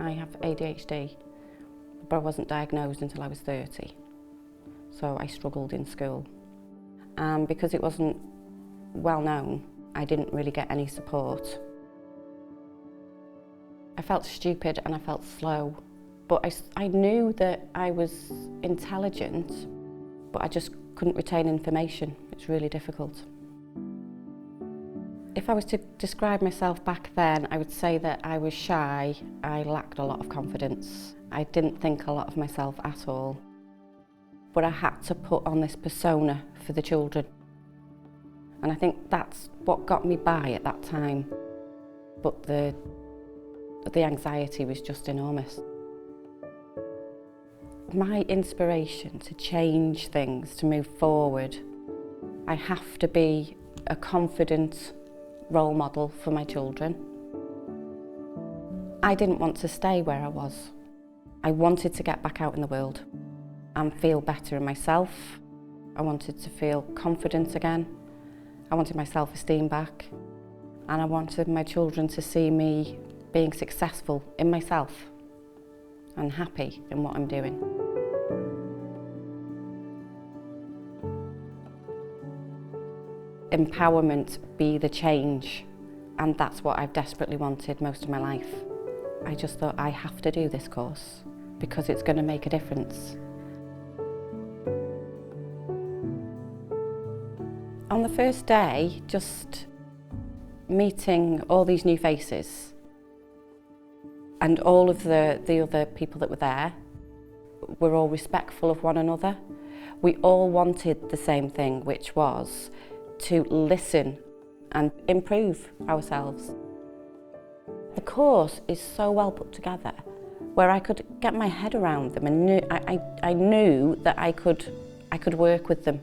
I have ADHD, but I wasn't diagnosed until I was 30. So I struggled in school. And because it wasn't well known, I didn't really get any support. I felt stupid and I felt slow, but I knew that I was intelligent, but I just couldn't retain information. It's really difficult. If I was to describe myself back then, I would say that I was shy, I lacked a lot of confidence. I didn't think a lot of myself at all. But I had to put on this persona for the children. And I think that's what got me by at that time. But the anxiety was just enormous. My inspiration to change things, to move forward, I have to be a confident role model for my children. I didn't want to stay where I was. I wanted to get back out in the world and feel better in myself. I wanted to feel confident again. I wanted my self-esteem back. And I wanted my children to see me being successful in myself and happy in what I'm doing. Empowerment be the change, and that's what I've desperately wanted most of my life. I just thought I have to do this course because it's going to make a difference. On the first day, just meeting all these new faces and all of the other people that were there were all respectful of one another. We all wanted the same thing, which was to listen and improve ourselves. The course is so well put together where I could get my head around them and I knew that I could work with them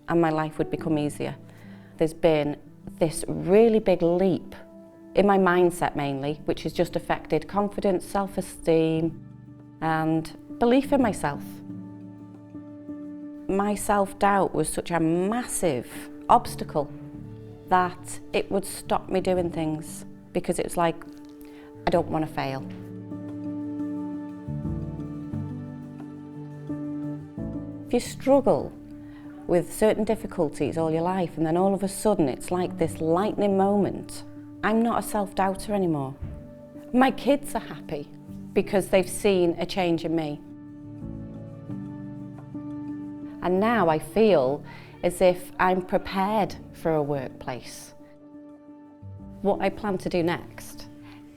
and my life would become easier. There's been this really big leap in my mindset mainly, which has just affected confidence, self-esteem and belief in myself. My self-doubt was such a massive obstacle that it would stop me doing things because it was like, I don't want to fail. If you struggle with certain difficulties all your life and then all of a sudden it's like this lightning moment, I'm not a self-doubter anymore. My kids are happy because they've seen a change in me. And now I feel as if I'm prepared for a workplace. What I plan to do next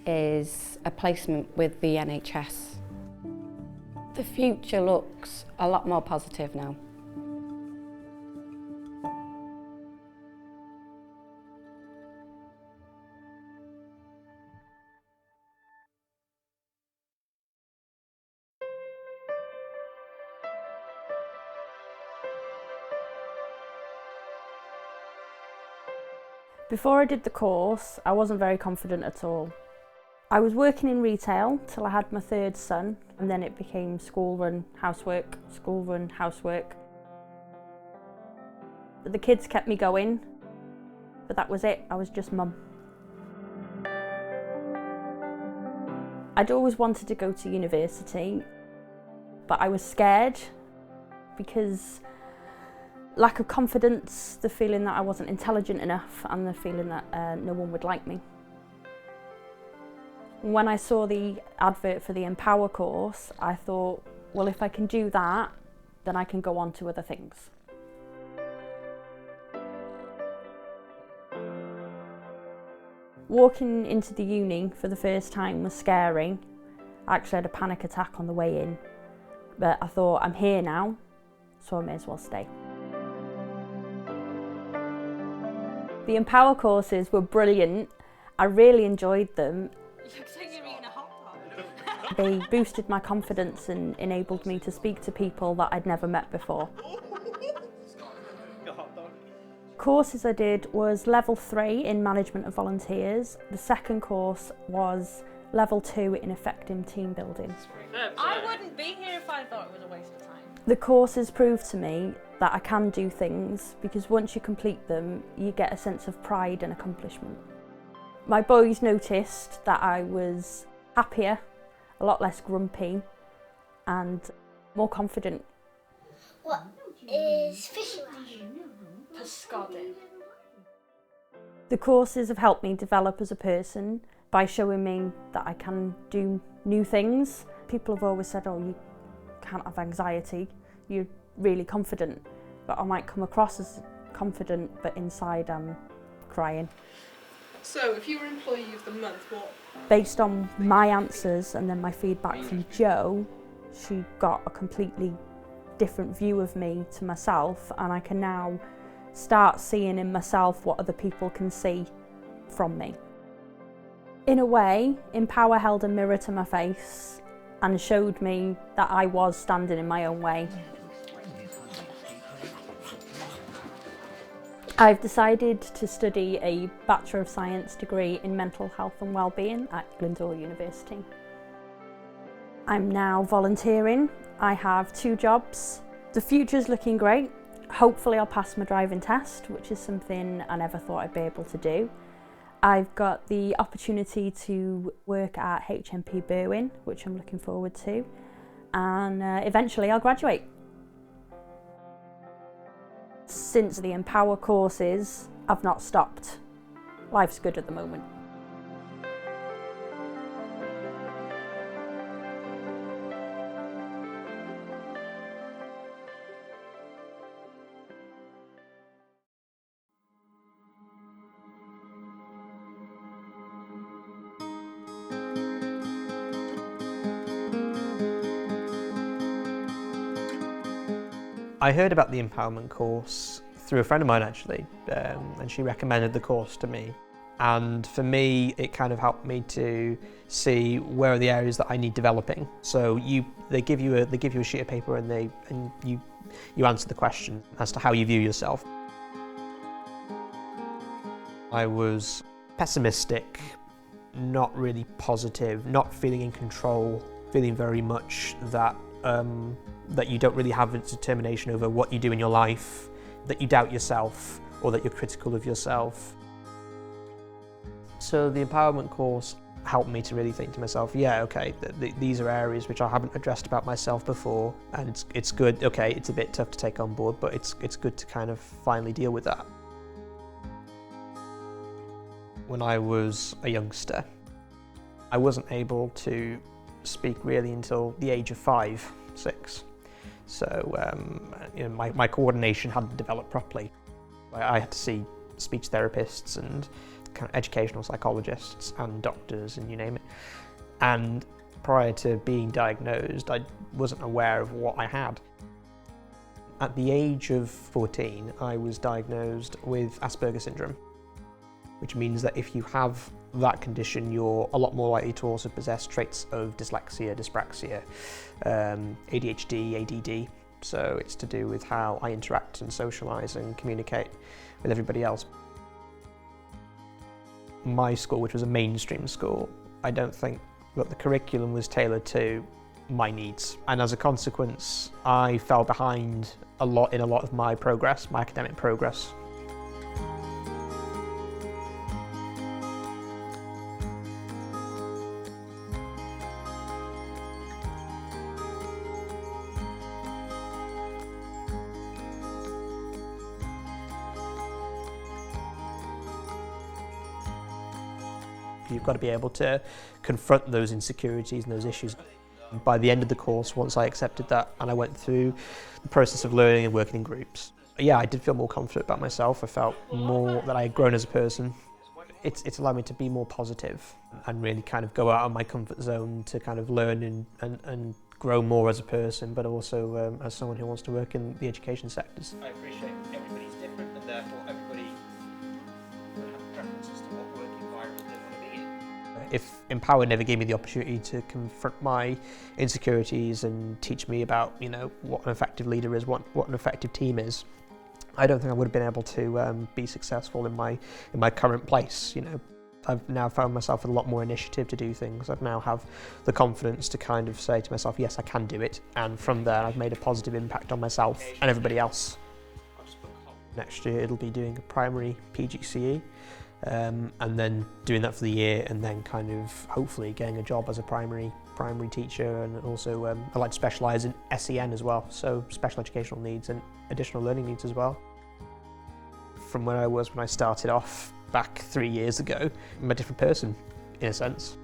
is a placement with the NHS. The future looks a lot more positive now. Before I did the course, I wasn't very confident at all. I was working in retail till I had my third son, and then it became school run, housework, school run, housework. But the kids kept me going, but that was it, I was just mum. I'd always wanted to go to university, but I was scared because lack of confidence, the feeling that I wasn't intelligent enough and the feeling that no one would like me. When I saw the advert for the Empower course, I thought, well, if I can do that, then I can go on to other things. Walking into the uni for the first time was scary. I actually had a panic attack on the way in, but I thought, I'm here now, so I may as well stay. The Empower courses were brilliant. I really enjoyed them. They boosted my confidence and enabled me to speak to people that I'd never met before. Courses I did was level 3 in management of volunteers. The second course was level 2 in effective team building. I wouldn't be here if I thought it was a waste of time. The courses proved to me that I can do things because once you complete them, you get a sense of pride and accomplishment. My boys noticed that I was happier a lot less grumpy and more confident. What is fuselage? Pescadin. The courses have helped me develop as a person by showing me that I can do new things. People have always said, oh, you can't have anxiety, you're really confident. But I might come across as confident, but inside I'm crying. So, if you were Employee of the Month, what? Based on my answers and then my feedback from Jo, she got a completely different view of me to myself, and I can now start seeing in myself what other people can see from me. In a way, Empower held a mirror to my face and showed me that I was standing in my own way. I've decided to study a Bachelor of Science degree in Mental Health and Wellbeing at Glyndŵr University. I'm now volunteering. I have 2 jobs. The future's looking great. Hopefully I'll pass my driving test, which is something I never thought I'd be able to do. I've got the opportunity to work at HMP Berwyn, which I'm looking forward to, and eventually I'll graduate. Since the Empower courses, I've not stopped. Life's good at the moment. I heard about the empowerment course through a friend of mine actually, and she recommended the course to me. And for me, it kind of helped me to see where are the areas that I need developing. So they give you a sheet of paper and you answer the question as to how you view yourself. I was pessimistic, not really positive, not feeling in control, feeling very much that you don't really have a determination over what you do in your life, that you doubt yourself, or that you're critical of yourself. So the empowerment course helped me to really think to myself, yeah, okay, these are areas which I haven't addressed about myself before, and it's good, okay, it's a bit tough to take on board, but it's good to kind of finally deal with that. When I was a youngster, I wasn't able to speak really until the age of 5, 6. So my coordination hadn't developed properly. I had to see speech therapists and kind of educational psychologists and doctors and you name it. And prior to being diagnosed, I wasn't aware of what I had. At the age of 14, I was diagnosed with Asperger's syndrome, which means that if you have that condition, you're a lot more likely to also possess traits of dyslexia, dyspraxia, ADHD, ADD. So it's to do with how I interact and socialise and communicate with everybody else. My school, which was a mainstream school, I don't think that the curriculum was tailored to my needs. And as a consequence, I fell behind a lot of my progress, my academic progress. You've got to be able to confront those insecurities and those issues. By the end of the course, once I accepted that and I went through the process of learning and working in groups, yeah, I did feel more confident about myself. I felt more that I had grown as a person. It's allowed me to be more positive and really kind of go out of my comfort zone to kind of learn and grow more as a person, but also as someone who wants to work in the education sectors. I appreciate everybody's different and therefore everybody will have preferences to what work environment they want to be in. If Empower never gave me the opportunity to confront my insecurities and teach me about, you know, what an effective leader is, what an effective team is, I don't think I would have been able to be successful in my current place. You know, I've now found myself with a lot more initiative to do things. I've now have the confidence to kind of say to myself, yes, I can do it. And from there, I've made a positive impact on myself and everybody else. Next year, it'll be doing a primary PGCE, and then doing that for the year, and then kind of hopefully getting a job as a primary teacher. And also I like to specialise in SEN as well, so special educational needs and additional learning needs as well. From where I was when I started off back 3 years ago, I'm a different person in a sense.